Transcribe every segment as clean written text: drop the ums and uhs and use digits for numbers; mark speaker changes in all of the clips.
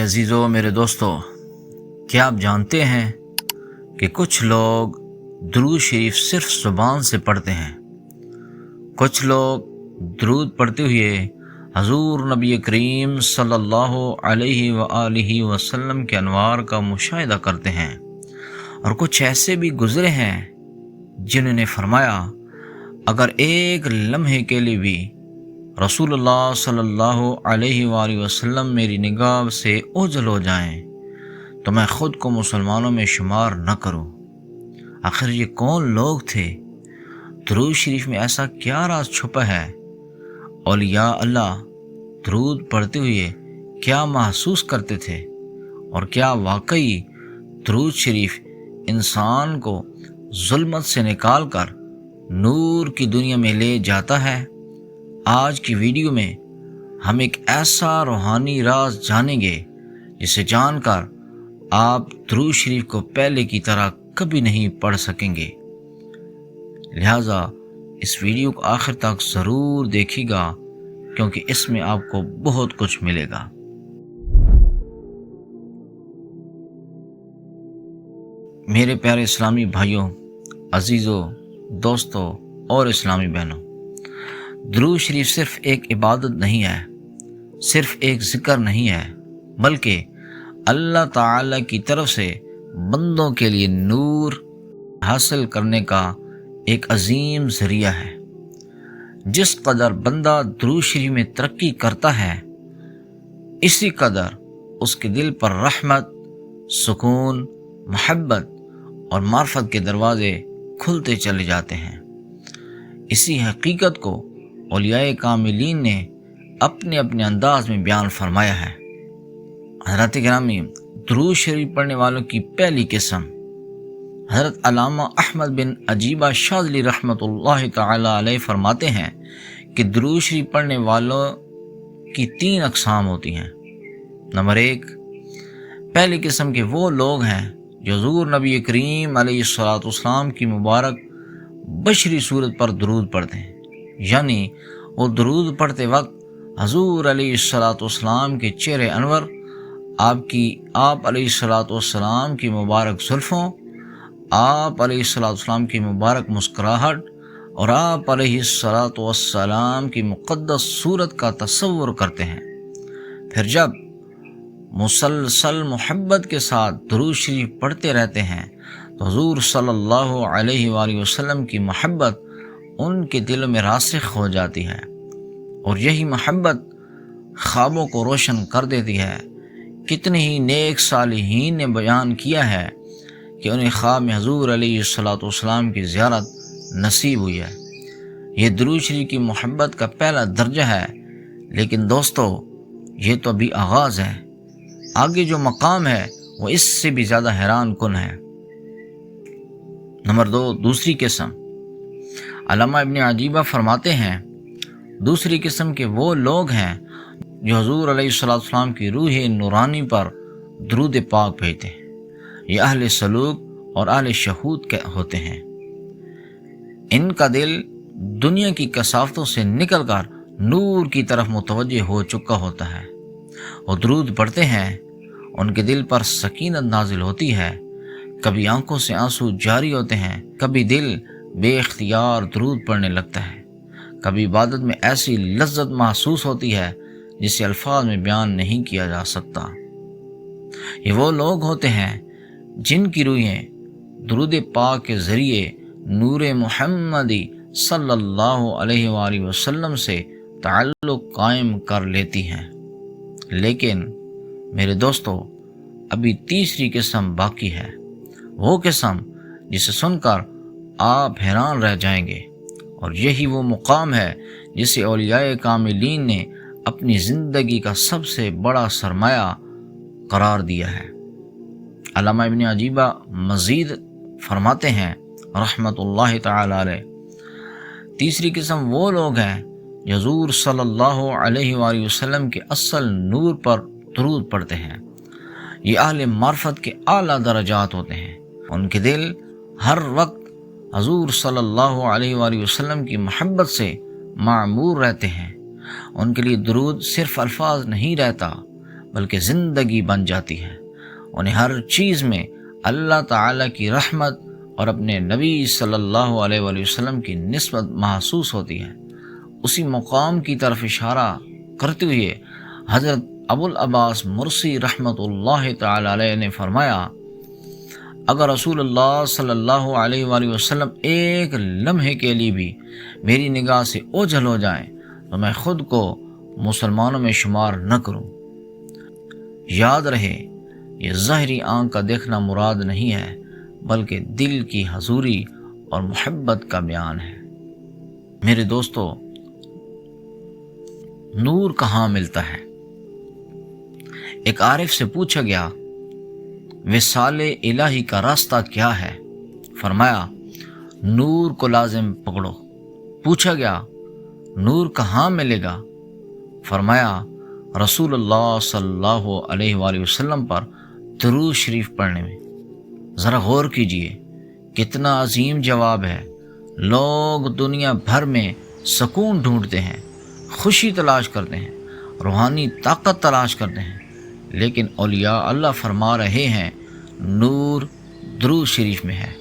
Speaker 1: میرے عزیزوں، میرے دوستوں، کیا آپ جانتے ہیں کہ کچھ لوگ درود شریف صرف زبان سے پڑھتے ہیں؟ کچھ لوگ درود پڑھتے ہوئے حضور نبی کریم صلی اللہ علیہ وآلہ وسلم کے انوار کا مشاہدہ کرتے ہیں، اور کچھ ایسے بھی گزرے ہیں جنہوں نے فرمایا اگر ایک لمحے کے لیے بھی رسول اللہ صلی اللہ علیہ وآلہ وسلم میری نگاہ سے اوجھل ہو جائیں تو میں خود کو مسلمانوں میں شمار نہ کروں۔ آخر یہ کون لوگ تھے؟ درود شریف میں ایسا کیا راز چھپا ہے؟ اولیاء اللہ درود پڑھتے ہوئے کیا محسوس کرتے تھے؟ اور کیا واقعی درود شریف انسان کو ظلمت سے نکال کر نور کی دنیا میں لے جاتا ہے؟ آج کی ویڈیو میں ہم ایک ایسا روحانی راز جانیں گے جسے جان کر آپ درود شریف کو پہلے کی طرح کبھی نہیں پڑھ سکیں گے، لہٰذا اس ویڈیو کو آخر تک ضرور دیکھیے گا، کیونکہ اس میں آپ کو بہت کچھ ملے گا۔ میرے پیارے اسلامی بھائیوں، عزیزوں، دوستوں اور اسلامی بہنوں، درود شریف صرف ایک عبادت نہیں ہے، صرف ایک ذکر نہیں ہے، بلکہ اللہ تعالی کی طرف سے بندوں کے لیے نور حاصل کرنے کا ایک عظیم ذریعہ ہے۔ جس قدر بندہ درود شریف میں ترقی کرتا ہے، اسی قدر اس کے دل پر رحمت، سکون، محبت اور معرفت کے دروازے کھلتے چلے جاتے ہیں۔ اسی حقیقت کو اولیاء کاملین نے اپنے اپنے انداز میں بیان فرمایا ہے۔ حضرات گرامی، درود شریف پڑھنے والوں کی پہلی قسم، حضرت علامہ احمد بن عجیبہ شاذلی رحمۃ اللہ تعالی علیہ فرماتے ہیں کہ درود شریف پڑھنے والوں کی 3 اقسام ہوتی ہیں۔ نمبر 1، پہلی قسم کے وہ لوگ ہیں جو حضور نبی کریم علیہ السلام کی مبارک بشری صورت پر درود پڑھتے ہیں، یعنی وہ درود پڑھتے وقت حضور علیہ السلام کے چہرے انور، آپ علیہ السلام کی مبارک زلفوں، آپ علیہ السلام کی مبارک مسکراہٹ اور آپ علیہ السلام کی مقدس صورت کا تصور کرتے ہیں۔ پھر جب مسلسل محبت کے ساتھ درود شریف پڑھتے رہتے ہیں تو حضور صلی اللہ علیہ وآلہ وسلم کی محبت ان کے دلوں میں راسخ ہو جاتی ہے، اور یہی محبت خوابوں کو روشن کر دیتی ہے۔ کتنے ہی نیک صالحین نے بیان کیا ہے کہ انہیں خواب میں حضور علیہ السلام کی زیارت نصیب ہوئی ہے۔ یہ درود شریف کی محبت کا پہلا درجہ ہے، لیکن دوستو یہ تو ابھی آغاز ہے، آگے جو مقام ہے وہ اس سے بھی زیادہ حیران کن ہے۔ نمبر 2، دوسری قسم، علامہ ابن عجیبہ فرماتے ہیں دوسری قسم کے وہ لوگ ہیں جو حضور علیہ السلام کی روح نورانی پر درود پاک بھیجتے ہیں۔ یہ اہل سلوک اور اہل شہود کے ہوتے ہیں۔ ان کا دل دنیا کی کثافتوں سے نکل کر نور کی طرف متوجہ ہو چکا ہوتا ہے۔ وہ درود پڑھتے ہیں، ان کے دل پر سکینت نازل ہوتی ہے، کبھی آنکھوں سے آنسو جاری ہوتے ہیں، کبھی دل بے اختیار درود پڑھنے لگتا ہے، کبھی عبادت میں ایسی لذت محسوس ہوتی ہے جسے الفاظ میں بیان نہیں کیا جا سکتا۔ یہ وہ لوگ ہوتے ہیں جن کی روحیں درود پاک کے ذریعے نور محمدی صلی اللہ علیہ وآلہ وسلم سے تعلق قائم کر لیتی ہیں۔ لیکن میرے دوستو، ابھی تیسری قسم باقی ہے، وہ قسم جسے سن کر آپ حیران رہ جائیں گے، اور یہی وہ مقام ہے جسے اولیاء کاملین نے اپنی زندگی کا سب سے بڑا سرمایہ قرار دیا ہے۔ علامہ ابن عجیبہ مزید فرماتے ہیں رحمۃ اللہ تعالی علیہ، تیسری قسم وہ لوگ ہیں جو حضور صلی اللہ علیہ وآلہ وسلم کے اصل نور پر درود پڑھتے ہیں۔ یہ اہل معرفت کے اعلیٰ درجات ہوتے ہیں، ان کے دل ہر وقت حضور صلی اللہ علیہ وآلہ وسلم کی محبت سے معمور رہتے ہیں۔ ان کے لیے درود صرف الفاظ نہیں رہتا، بلکہ زندگی بن جاتی ہے۔ انہیں ہر چیز میں اللہ تعالیٰ کی رحمت اور اپنے نبی صلی اللہ علیہ وآلہ وسلم کی نسبت محسوس ہوتی ہے۔ اسی مقام کی طرف اشارہ کرتے ہوئے حضرت ابو العباس مرسی رحمۃ اللہ تعالی علیہ نے فرمایا، اگر رسول اللہ صلی اللہ علیہ وآلہ وسلم ایک لمحے کے لیے بھی میری نگاہ سے اوجھل ہو جائیں تو میں خود کو مسلمانوں میں شمار نہ کروں۔ یاد رہے، یہ ظاہری آنکھ کا دیکھنا مراد نہیں ہے، بلکہ دل کی حضوری اور محبت کا بیان ہے۔ میرے دوستو، نور کہاں ملتا ہے؟ ایک عارف سے پوچھا گیا، وصال الہی کا راستہ کیا ہے؟ فرمایا، نور کو لازم پکڑو۔ پوچھا گیا، نور کہاں ملے گا؟ فرمایا، رسول اللہ صلی اللہ علیہ وآلہ وسلم پر درود شریف پڑھنے میں۔ ذرا غور کیجئے، کتنا عظیم جواب ہے۔ لوگ دنیا بھر میں سکون ڈھونڈتے ہیں، خوشی تلاش کرتے ہیں، روحانی طاقت تلاش کرتے ہیں، لیکن اولیاء اللہ فرما رہے ہیں نور درود شریف میں ہے۔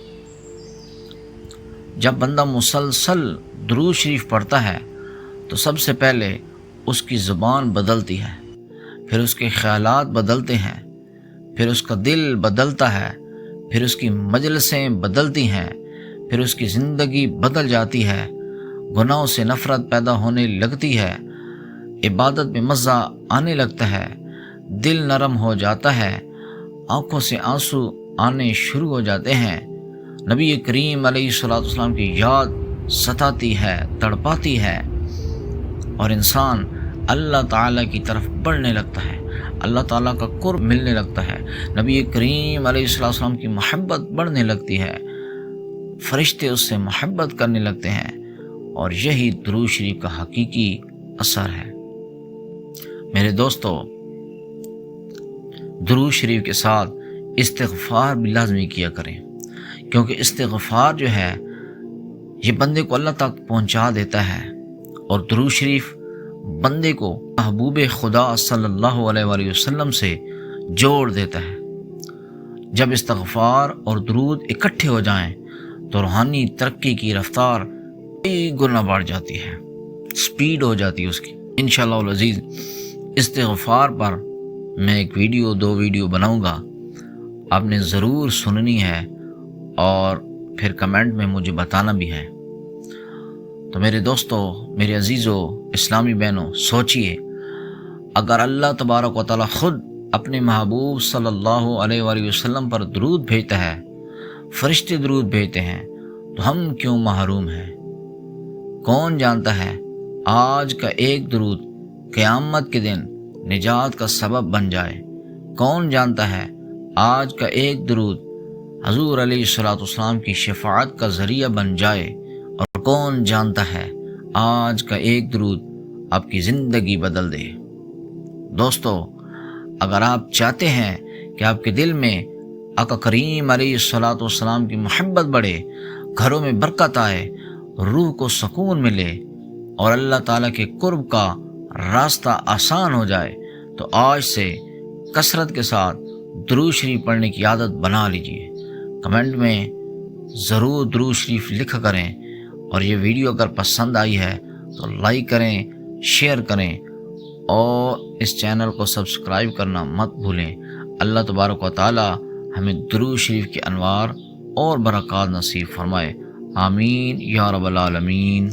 Speaker 1: جب بندہ مسلسل درود شریف پڑھتا ہے تو سب سے پہلے اس کی زبان بدلتی ہے، پھر اس کے خیالات بدلتے ہیں، پھر اس کا دل بدلتا ہے، پھر اس کی مجلسیں بدلتی ہیں، پھر اس کی زندگی بدل جاتی ہے، گناہوں سے نفرت پیدا ہونے لگتی ہے، عبادت میں مزہ آنے لگتا ہے، دل نرم ہو جاتا ہے، آنکھوں سے آنسو آنے شروع ہو جاتے ہیں، نبی کریم علیہ الصلوۃ والسلام کی یاد ستاتی ہے، تڑپاتی ہے، اور انسان اللہ تعالیٰ کی طرف بڑھنے لگتا ہے، اللہ تعالیٰ کا قرب ملنے لگتا ہے، نبی کریم علیہ الصلوۃ والسلام کی محبت بڑھنے لگتی ہے، فرشتے اس سے محبت کرنے لگتے ہیں، اور یہی درود شریف کا حقیقی اثر ہے۔ میرے دوستو، درود شریف کے ساتھ استغفار بھی لازمی کیا کریں، کیونکہ استغفار جو ہے یہ بندے کو اللہ تک پہنچا دیتا ہے، اور درود شریف بندے کو محبوب خدا صلی اللہ علیہ وآلہ وسلم سے جوڑ دیتا ہے۔ جب استغفار اور درود اکٹھے ہو جائیں تو روحانی ترقی کی رفتار کئی گنا بڑھ جاتی ہے، سپیڈ ہو جاتی ہے اس کی۔ انشاءاللہ العزیز استغفار پر میں ایک ویڈیو 2 ویڈیو بناؤں گا، آپ نے ضرور سننی ہے اور پھر کمنٹ میں مجھے بتانا بھی ہے۔ تو میرے دوستو، میرے عزیزو، اسلامی بہنوں، سوچئے، اگر اللہ تبارک و تعالی خود اپنے محبوب صلی اللہ علیہ وآلہ وسلم پر درود بھیجتا ہے، فرشتے درود بھیجتے ہیں، تو ہم کیوں محروم ہیں؟ کون جانتا ہے آج کا ایک درود قیامت کے دن نجات کا سبب بن جائے؟ کون جانتا ہے آج کا ایک درود حضور علیہ الصلوۃ والسلام کی شفاعت کا ذریعہ بن جائے؟ اور کون جانتا ہے آج کا ایک درود آپ کی زندگی بدل دے؟ دوستو، اگر آپ چاہتے ہیں کہ آپ کے دل میں آقا کریم علیہ الصلوۃ والسلام کی محبت بڑھے، گھروں میں برکت آئے، روح کو سکون ملے، اور اللہ تعالیٰ کے قرب کا راستہ آسان ہو جائے، تو آج سے کثرت کے ساتھ درود شریف پڑھنے کی عادت بنا لیجئے۔ کمنٹ میں ضرور درود شریف لکھا کریں، اور یہ ویڈیو اگر پسند آئی ہے تو لائک کریں، شیئر کریں، اور اس چینل کو سبسکرائب کرنا مت بھولیں۔ اللہ تبارک و تعالی ہمیں درود شریف کے انوار اور برکات نصیب فرمائے، آمین یا رب العالمین۔